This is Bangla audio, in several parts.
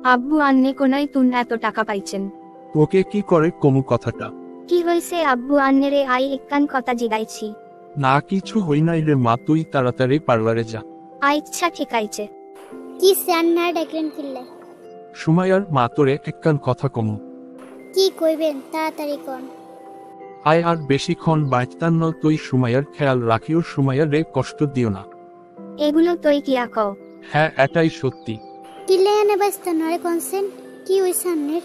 আব্বু আন্নে কোনায় তুন এত টাকা পাইছেন? তোকে কি করে কমু কথাটা? কি হইছে আব্বু আন্নেরে আই একখান কথা জিগাইছি। না কিছু হই নাই রে মা, তুই তাড়াতাড়ি পার্লারে যা। আচ্ছা ঠিক আইছে। কি স্যান্না ডাকলেন কিল্লে? সুমাইয়ার মা তোরে একখান কথা কমু। কি কইবেন তাড়াতাড়ি কোন। আয় আর বেশিক্ষণ বাইতান্ন, তুই সুমাইয়ার খেয়াল রাখিও, সুমাইয়ার রে কষ্ট দিও না। এগুলো তুই কিয়া কও? হ্যাঁ এটাই সত্যি। কিল্লে এনে ব্যস্ত নরে কনসেন কি ওই সামনের?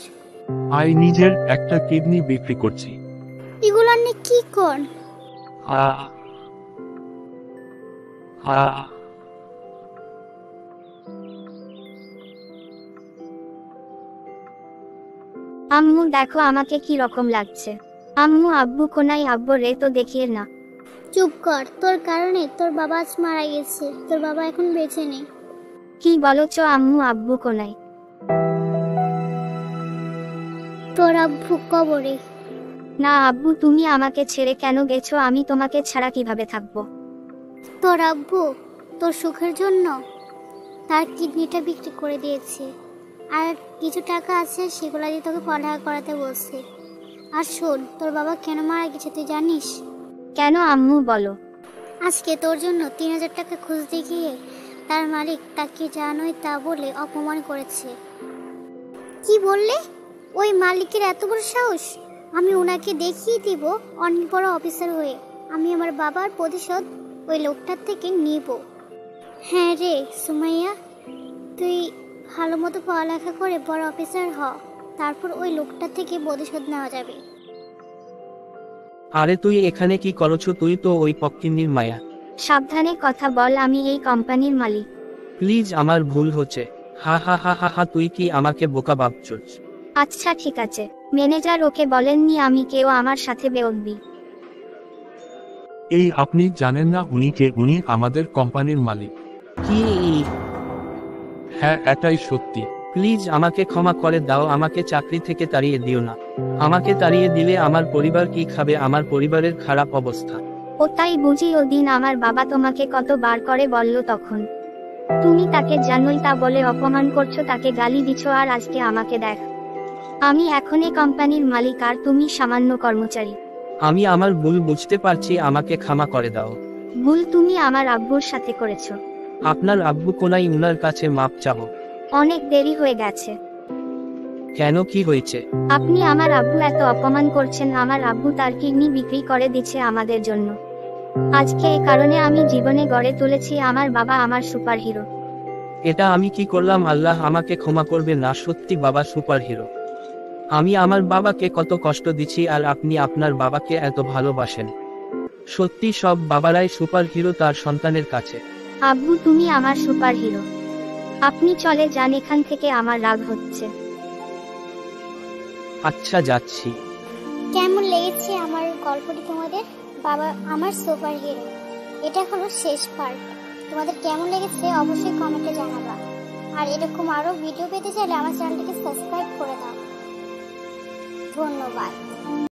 আই নিজের একটা কিডনি বিক্রি করছি। এগুলো নে কি কোন? আ আ আম্মু দেখো আমাকে কি রকম লাগছে। আম্মু আব্বু কোনায়, আব্বু রে তো দেখিয়ে না। চুপ কর, তোর কারণে তোর বাবা আজ মারা গেছে, তোর বাবা এখন বেঁচে নেই। কি বলছ আম্মু আব্বু কোনায়? তোর আব্বু কবরে। না আব্বু তুমি আমাকে ছেড়ে কেন গেছো? আমি তোমাকে ছাড়া কিভাবে থাকবো? তোর আব্বু তোর সুখের জন্য তার কিডনিটা বিক্রি করে দিয়েছে, আর কিছু টাকা আছে সেগুলো দিয়ে তোকে পড়ালেখা করাতে বলছে। আর শোন, তোর বাবা কেন মারা গেছে তুই জানিস? কেন আম্মু বলো। আজকে তোর জন্য 3000 টাকা খুঁজতে গিয়ে তার মালিক তাকে জানোই তা বলে অপমান করেছে। কি বললে? ওই মালিকের এত বড় সাহস? আমি ওনাকে দেখিয়ে দিব অনেক বড় অফিসার হয়ে আমি আমার বাবার প্রতিশোধ ওই লোকটার থেকে নিব। হ্যাঁ রে সুমাইয়া, তুই ভালো মতো পড়ালেখা করে বড় অফিসার হ, তারপর ওই লোকটার থেকে প্রতিশোধ নেওয়া যাবে। আরে তুই এখানে কি করছো? তুই তো ওই পক্কিন্নির মায়া। সাবধানে কথা বল, আমি এই কোম্পানির মালিক। প্লিজ আমার ভুল হচ্ছে। হা হা হা হা হা, তুই কি আমাকে বোকা ভাবছিস? আচ্ছা ঠিক আছে, ম্যানেজার ওকে বলেননি আমি কেউ আমার সাথে বেউদ্বি। এই আপনি জানেন না উনি কে? উনি আমাদের কোম্পানির মালিক। কি? হ্যাঁ এটাই সত্যি। প্লিজ আমাকে ক্ষমা করে দাও, আমাকে চাকরি থেকে তাড়িয়ে দিও না। আমাকে তাড়িয়ে দিলে আমার পরিবার কি খাবে? আমার পরিবারের খারাপ অবস্থা। ও তাই বুঝি ওদিন আমার বাবা তোমাকে কতবার করে বলল তখন তুমি তাকে জানোই তা বলে অপমান করছো, তাকে গালি দিচ্ছ, আর আজকে আমাকে দেখ। আমি এখন এই কোম্পানির মালিক আর তুমি সামান্য কর্মচারী। আমি আমার ভুল বুঝতে পারছি, আমাকে ক্ষমা করে দাও। ভুল তুমি আমার আব্বুর সাথে করেছো। আপনার আব্বু কোনাই, উনার কাছে মাপ চাও। অনেক দেরি হয়ে গেছে। কেন, কি হয়েছে? আপনি আমার আব্বু এত অপমান করছেন। আমার আব্বু তার কিডনি বিক্রি করে দিচ্ছে আমাদের জন্য। আজকে এই কারণে আমি জীবনে গড়ে তুলেছি আমার বাবা আমার সুপার হিরো। এটা আমি কি করলাম? আল্লাহ আমাকে ক্ষমা করবে না, সত্যি বাবা সুপার হিরো। আমি আমার বাবাকে কত কষ্ট দিচ্ছি আর আপনি আপনার বাবাকে এত ভালোবাসেন। সত্যি সব বাবারাই সুপার হিরো তার সন্তানের কাছে। আব্বু তুমি আমার সুপার হিরো। আপনি চলে যান এখান থেকে, আমার রাগ হচ্ছে। আচ্ছা যাচ্ছি। কেমন লেগেছে আমার গল্পটি তোমাদের? বাবা আমার সুপার হিরো, এটা হলো শেষ পার্ট। তোমাদের কেমন লেগেছে অবশ্যই কমেন্টে জানাবা। আর এরকম আরো ভিডিও পেতে চাইলে আমার চ্যানেলটিকে সাবস্ক্রাইব করে দাও। ধন্যবাদ।